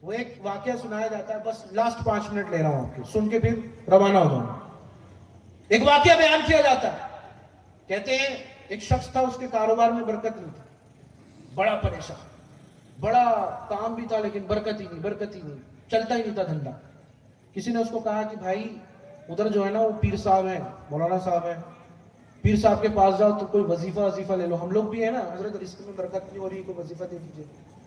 وہ ایک واقعہ سنایا جاتا ہے, بس لاسٹ 5 منٹ لے رہا ہوں آپ کے, سن کے پھر روانہ ہو جاؤں. ایک واقعہ بیان کیا جاتا ہے, کہتے ہیں ایک شخص تھا, اس کے کاروبار میں برکت نہیں تھی, بڑا پریشان, بڑا کام بھی تھا لیکن برکت ہی نہیں, چلتا ہی نہیں تھا دھندا. کسی نے اس کو کہا کہ بھائی ادھر جو ہے نا وہ پیر صاحب ہیں, مولانا صاحب ہیں, پیر صاحب کے پاس جاؤ تو کوئی وظیفہ لے لو. ہم لوگ بھی ہے نا, حضرت رزق میں برکت نہیں ہو رہی, کوئی وظیفہ دے دیجیے,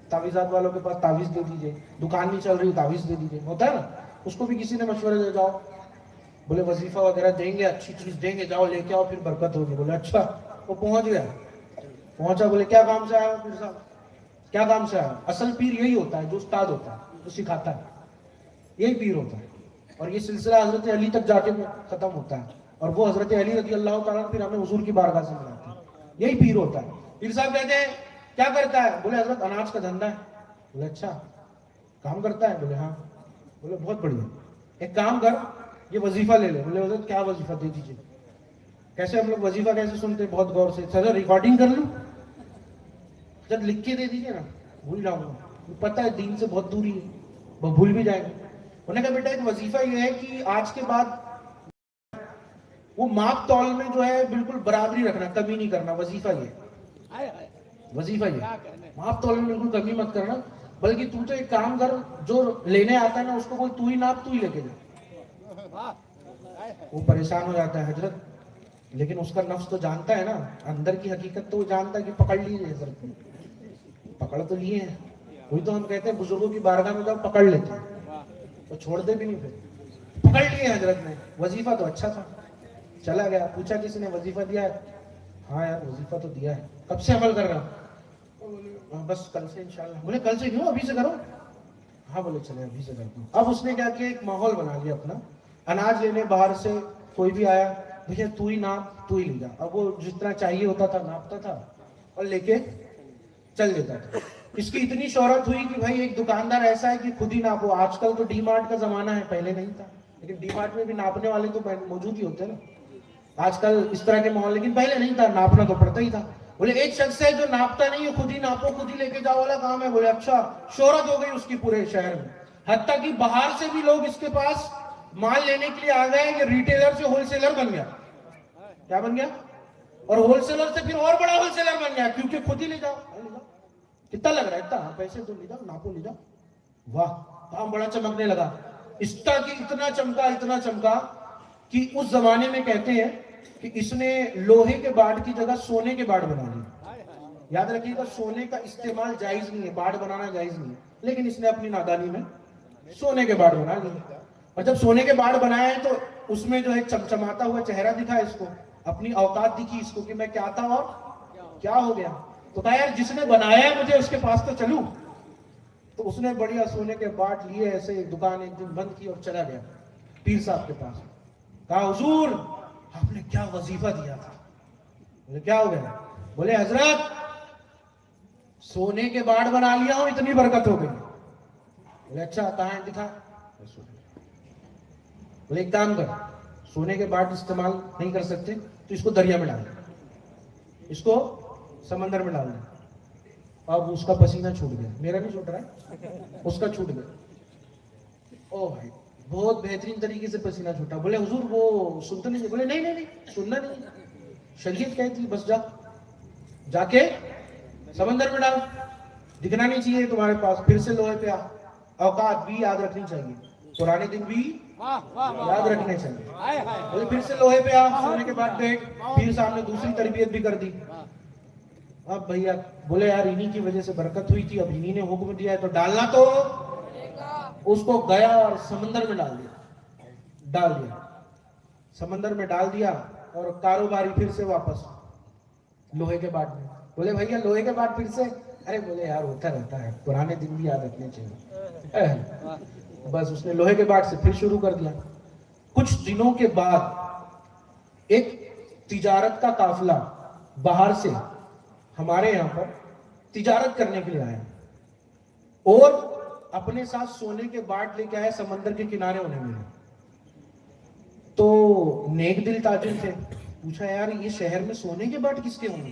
تعویذات والوں کے پاس تعویذ دے دیجیے, دکان نہیں چل رہی تعویذ دے دیجیے, ہوتا ہے نا. اس کو بھی کسی نے مشورے دے, جاؤ بولے وظیفہ وغیرہ دیں گے, اچھی چیز دیں گے, جاؤ لے کے آؤ پھر برکت ہوگی. بولے اچھا. وہ پہنچ گیا, پہنچا, بولے کیا کام سے آیا پیر صاحب, کیا کام سے آیا. اصل پیر یہی ہوتا ہے جو استاد ہوتا ہے, جو سکھاتا ہے, یہی پیر ہوتا ہے. اور یہ سلسلہ حضرت علی تک جا کے ختم ہوتا ہے, اور وہ حضرت علی رضی اللہ تعالیٰ پھر ہمیں حضور کی بارگاہ سے ملاتے ہیں. یہی پیر ہوتا ہے. پیر صاحب کہتے ہیں کیا کرتا ہے, بولے حضرت اناج کا دھندا ہے. بولے اچھا, کام کرتا ہے. بولے ہاں. بولے بہت بڑھیا, ایک کام کر, یہ وظیفہ لے لے. بولے حضرت کیا وظیفہ دے دیجیے. کیسے ہم لوگ وظیفہ کیسے سنتے ہیں, بہت غور سے. سر ریکارڈنگ کر لوں, جب لکھ کے دے دیجیے نا, بھول جاؤں گا, پتہ ہے دین سے بہت دوری ہے, وہ بھول بھی جائیں گے. انہوں نے کہا بیٹا ایک وظیفہ یہ ہے کہ آج کے بعد وہ ماپ تول میں جو ہے بالکل برابری رکھنا, کمی نہیں کرنا. وظیفہ یہ ماپ تول میں بالکل کمی مت کرنا, بلکہ تو ایک کام کر, جو لینے آتا ہے نا اس کو کوئی تو ہی ناپ, تو ہی لے کے جا. وہ پریشان ہو جاتا ہے, حضرت لیکن اس کا نفس تو جانتا ہے نا, اندر کی حقیقت تو وہ جانتا ہے کہ پکڑ لیجیے حضرت نے, پکڑ تو لیے ہیں. وہی تو ہم کہتے ہیں بزرگوں کی بارگاہ میں جب پکڑ لیتے ہیں تو چھوڑ دے بھی نہیں, پھر پکڑ لیے حضرت نے. وظیفہ تو اچھا تھا, چلا گیا. پوچھا کسی نے وظیفہ دیا ہے, ہاں یار وظیفہ تو دیا ہے. کب سے عمل کر رہا ہوں, بس کل سے انشاءاللہ. بولے کل سے کیوں, ابھی سے کرو. ہاں بولے چلے ابھی سے کرتا ہوں. اب اس نے کیا کیا, ایک ماحول بنا لیا اپنا, اناج لینے باہر سے کوئی بھی آیا, بھیا تو ہی ناپ, تو ہی لے جا. اب وہ جس طرح چاہیے ہوتا تھا ناپتا تھا اور لے کے چل دیتا تھا. اس کی اتنی شہرت ہوئی کہ بھائی ایک دکاندار ایسا ہے کہ خود ہی ناپو. آج کل تو ڈی مارٹ کا زمانہ ہے, پہلے نہیں تھا, لیکن ڈی مارٹ میں بھی ناپنے والے تو موجود ہی ہوتے ہیں نا آج کل اس طرح کے ماحول, لیکن پہلے نہیں تھا, ناپنا تو پڑتا ہی تھا. بولے ایک شخص ہے جو ناپتا نہیں ہے, خود ہی ناپو خود ہی لے کے جاؤ والا کام ہے. بولے اچھا. شہرت ہو گئی اس کی پورے شہر میں, حتیٰ کہ باہر سے بھی لوگ اس کے پاس مال لینے کے لیے آ گئے کہ ریٹیلر سے ہول سیلر بن گیا. کیا بن گیا, اور ہول سیلر سے پھر اور بڑا ہول سیلر بن گیا, کیونکہ خود ہی لے جاؤ. کتنا لگ رہا ہے, اتنا پیسے تو لے جاؤ, ناپو لے جاؤ. واہ, کام بڑا چمکنے لگا. اتنا چمکا کہ اس زمانے میں کہتے ہیں کہ اس نے لوہے کے باڑ کی جگہ سونے کے باڑ بنا لی. یاد رکھیے گا, سونے کا استعمال جائز نہیں ہے, باڑ بنانا جائز نہیں ہے, لیکن اس نے اپنی نادانی میں سونے کے باڑ بنا لی. اور جب سونے کے باڑ بنائے تو اس میں جو ہے چمچماتا ہوا چہرہ دکھا اس کو, اپنی اوقات دکھی اس کو کہ میں کیا تھا اور کیا ہو گیا. تو کہا یار جس نے بنایا ہے مجھے اس کے پاس تو چلوں. تو اس نے بڑھیا سونے کے باٹ لیے, ایسے دکان ایک دن بند کی اور چلا گیا پیر صاحب کے پاس. کہا حضور آپ نے کیا وظیفہ دیا تھا. بولے کیا ہو گیا. بولے حضرت سونے کے باڑ بنا لیا ہوں, اتنی برکت ہو گئی. بولے اچھا کہاں ہے, دکھا. بولے ایک کام کر, سونے کے باڑ استعمال نہیں کر سکتے تو اس کو دریا میں ڈال دیں, اس کو سمندر میں ڈال دیں. اب اس کا پسینہ چھوٹ گیا, میرا نہیں چھوٹ رہا ہے, اس کا چھوٹ گیا. او بھائی بہت بہترین طریقے سے پسینہ چھوٹا. بولے حضور وہ سنتے نہیں. بولے نہیں سننا نہیں, شریعت کہتی بس جا کے سمندر میں ڈال, دکھنا نہیں چاہیے تمہارے پاس. پھر سے لوہے پہ اوقات بھی یاد رکھنی چاہیے, پرانے دن بھی یاد رکھنے چاہیے. بولے پھر سے لوہے پہ سونے کے بعد بیٹھ. پھر صاحب نے دوسری تربیت بھی کر دی. اب بھیا بولے یار انہی کی وجہ سے برکت ہوئی تھی, اب انہی نے حکم دیا ہے تو ڈالنا تو. اس کو گیا اور سمندر میں ڈال دیا, سمندر میں ڈال دیا, اور کاروباری پھر سے واپس لوہے کے باٹ میں. بولے بھیا لوہے کے باٹ پھر سے. ارے بولے یار ہوتا رہتا ہے, پرانے دن بھی یاد رکھنے چاہیے. بس اس نے لوہے کے باٹ سے پھر شروع کر دیا. کچھ دنوں کے بعد ایک تجارت کا قافلہ باہر سے ہمارے یہاں پر تجارت کرنے کے لیے آیا, اور اپنے ساتھ سونے کے باٹ لے کے آئے, سمندر کے کنارے انہیں ملے. تو نیک دل تاجر تھے, پوچھا یار یہ شہر میں سونے کے باٹ کس کے ہوں گے.